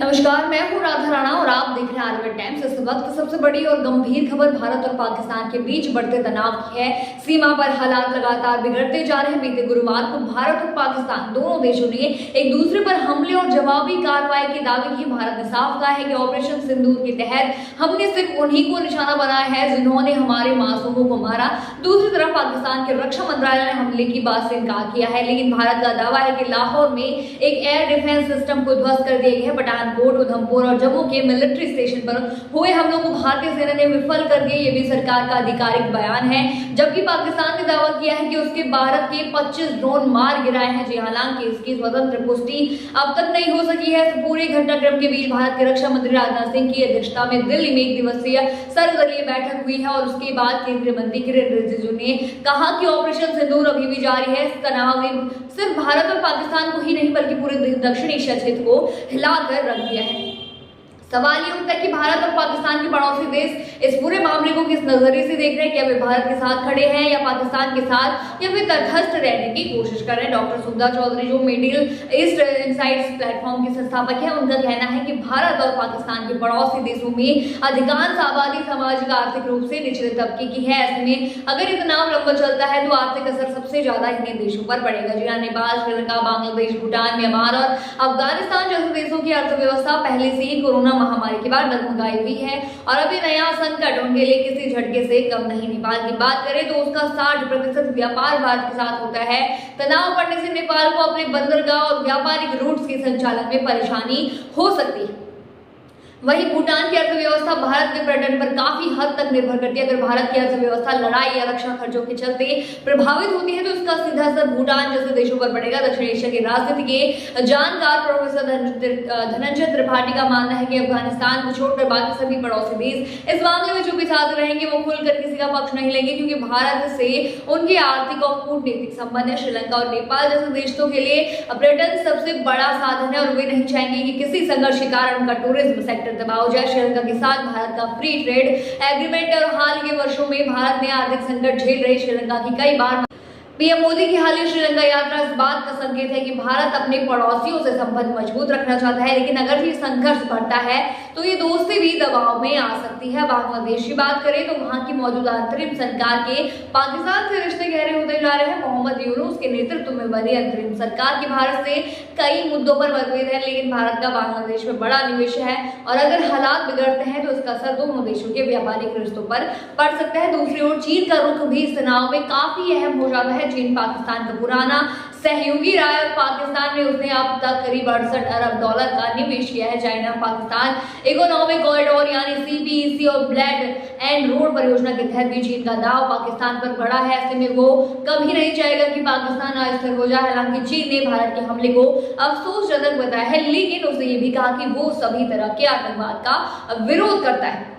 नमस्कार, मैं हूं राधा राणा और आप देख रहे हैं आरएनएन टाइम्स। इस वक्त सबसे बड़ी और गंभीर खबर भारत और पाकिस्तान के बीच बढ़ते तनाव की है। सीमा पर हालात लगातार बिगड़ते जा रहे हैं। बीते गुरुवार को भारत और पाकिस्तान दोनों देशों ने एक दूसरे पर हमले और जवाबी कार्रवाई के दावे किए। भारत ने साफ कहा है कि ऑपरेशन सिंदूर के तहत हमने सिर्फ उन्हीं को निशाना बनाया है जिन्होंने हमारे मासूमों को मारा। दूसरी तरफ पाकिस्तान के रक्षा मंत्रालय ने हमले की बात से इनकार किया है, लेकिन भारत का दावा है कि लाहौर में एक एयर डिफेंस सिस्टम को ध्वस्त कर दिया गया है। पठानकोट, उधमपुर और जम्मू के मिलिट्री स्टेशन पर हुए हमलों को भारतीय सेना ने विफल कर दिया। ये भी सरकार का आधिकारिक बयान है, जबकि पाकिस्तान ने दावा किया है कि उसके भारत के 25 ड्रोन मार गिराए हैं। जी हालांकि इसकी स्वतंत्र पुष्टि अब तक नहीं हो सकी है। पूरे घटनाक्रम के बीच भारत के रक्षा मंत्री राजनाथ सिंह की अध्यक्षता में दिल्ली में एक दिवसीय सर्वदलीय बैठक हुई है और उसके बाद केंद्रीय मंत्री किरेन रिजिजू ने कहा कि ऑपरेशन सिंदूर अभी भी जारी है। इस तनाव ने सिर्फ भारत और पाकिस्तान को ही नहीं बल्कि पूरे दक्षिण एशिया क्षेत्र को हिलाकर रख दिया है। सवाल ये उठता है कि भारत और पाकिस्तान के पड़ोसी देश इस पूरे मामले को किस नजरिए से देख रहे हैं। क्या वे भारत के साथ खड़े हैं या पाकिस्तान के साथ, या फिर तटस्थ रहने की कोशिश कर रहे हैं। डॉक्टर सुधा चौधरी, जो मिडिल ईस्ट इनसाइट्स प्लेटफॉर्म के संस्थापक है, उनका कहना है कि भारत और पाकिस्तान के पड़ोसी देशों में अधिकांश आबादी सामाजिक आर्थिक रूप से निचले तबके की है। ऐसे में अगर ये तनाव लंबा चलता है तो आर्थिक असर सबसे ज्यादा इन्हीं देशों पर पड़ेगा। जी नेपाल, श्रीलंका, बांग्लादेश, भूटान, म्यांमार और अफगानिस्तान जैसे देशों की अर्थव्यवस्था पहले से ही कोरोना महामारी के बाद डगमगाई हुई है और अभी नया संकट उनके लिए किसी झटके से कम नहीं। नेपाल की बात करें तो उसका 60% व्यापार भारत के साथ होता है। तनाव बढ़ने से नेपाल को अपने बंदरगाह और व्यापारिक रूट्स के संचालन में परेशानी हो सकती है। वहीं भूटान की अर्थव्यवस्था भारत के पर्यटन पर काफी हद तक निर्भर करती है। अगर भारत की अर्थव्यवस्था लड़ाई या रक्षा खर्चों के चलते प्रभावित होती है तो इसका सीधा असर भूटान जैसे देशों पर पड़ेगा। दक्षिण एशिया की राजनीति के जानकार प्रोफेसर धनंजय त्रिपाठी का मानना है कि अफगानिस्तान को छोड़कर बाकी सभी पड़ोसी देश इस मामले में चुप साध रहेंगे। वो खुलकर किसी का पक्ष नहीं लेंगे क्योंकि भारत से उनके आर्थिक और कूटनीतिक संबंध है। श्रीलंका और नेपाल जैसे देशों के लिए पर्यटन सबसे बड़ा साधन है और वे नहीं चाहेंगे कि किसी संघर्ष के कारण उनका टूरिज्म सेक्टर दबाव जाए। श्रीलंका के साथ भारत का फ्री ट्रेड एग्रीमेंट और हाल के वर्षों में भारत ने आर्थिक संकट झेल रहे श्रीलंका की कई बार पीएम मोदी की हालिया श्रीलंका यात्रा इस बात का संकेत है कि भारत अपने पड़ोसियों से संबंध मजबूत रखना चाहता है, लेकिन अगर ये संघर्ष बढ़ता है तो ये दोस्ती भी दबाव में आ सकती है। बांग्लादेश की बात करें तो वहां की मौजूदा अंतरिम सरकार के पाकिस्तान से रिश्ते गहरे होते जा रहे हैं। मोहम्मद यूनूस के नेतृत्व में बनी अंतरिम सरकार की भारत से कई मुद्दों पर मतभेद है, लेकिन भारत का बांग्लादेश में बड़ा निवेश है और अगर हालात बिगड़ते हैं तो इसका असर दोनों देशों के व्यापारिक रिश्तों पर पड़ सकता है। दूसरी ओर चीन का रुख भी इस तनाव में काफी अहम हो जाता है। चीन पाकिस्तान का पुराना सहयोगी रहा है और पाकिस्तान में उसने अब तक करीब 68 अरब डॉलर का निवेश किया है। चाइना पाकिस्तान इकोनॉमिक कॉरिडोर यानी सीपीईसी और ब्लैड एंड रोड परियोजना के तहत भी चीन का दाव पाकिस्तान पर बढ़ा है। ऐसे में वो कभी नहीं चाहेगा कि पाकिस्तान अस्थिर हो जाए। हालांकि चीन ने भारत के हमले को अफसोसजनक बताया है, लेकिन उसने ये भी कहा कि वो सभी तरह के आतंकवाद का विरोध करता है।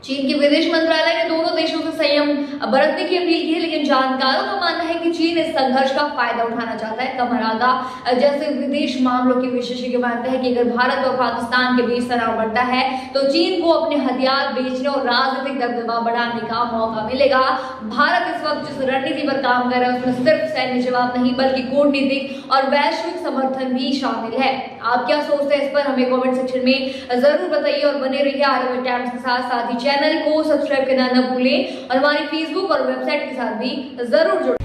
चीन के विदेश मंत्रालय ने दोनों देशों से संयम बरतने की अपील की है, लेकिन जानकारों का मानना है कि चीन इस संघर्ष का फायदा उठाना चाहता है। कमरागा जैसे विदेश मामलों के विशेषज्ञ मानते हैं कि अगर भारत और पाकिस्तान के बीच तनाव बढ़ता है तो चीन को अपने हथियार बेचने और राजनीतिक दबदबा बढ़ाने का मौका मिलेगा। भारत इस वक्त जिस रणनीति पर काम कर रहा है उसमें सिर्फ सैन्य जवाब नहीं बल्कि कूटनीतिक और वैश्विक समर्थन भी शामिल है। आप क्या सोचते हैं इस पर हमें कमेंट सेक्शन में जरूर बताइए और बने रहिए आरएनएन टाइम्स के साथ ही चैनल को सब्सक्राइब करना न भूलें और हमारी फेसबुक और वेबसाइट के साथ भी जरूर जुड़ें।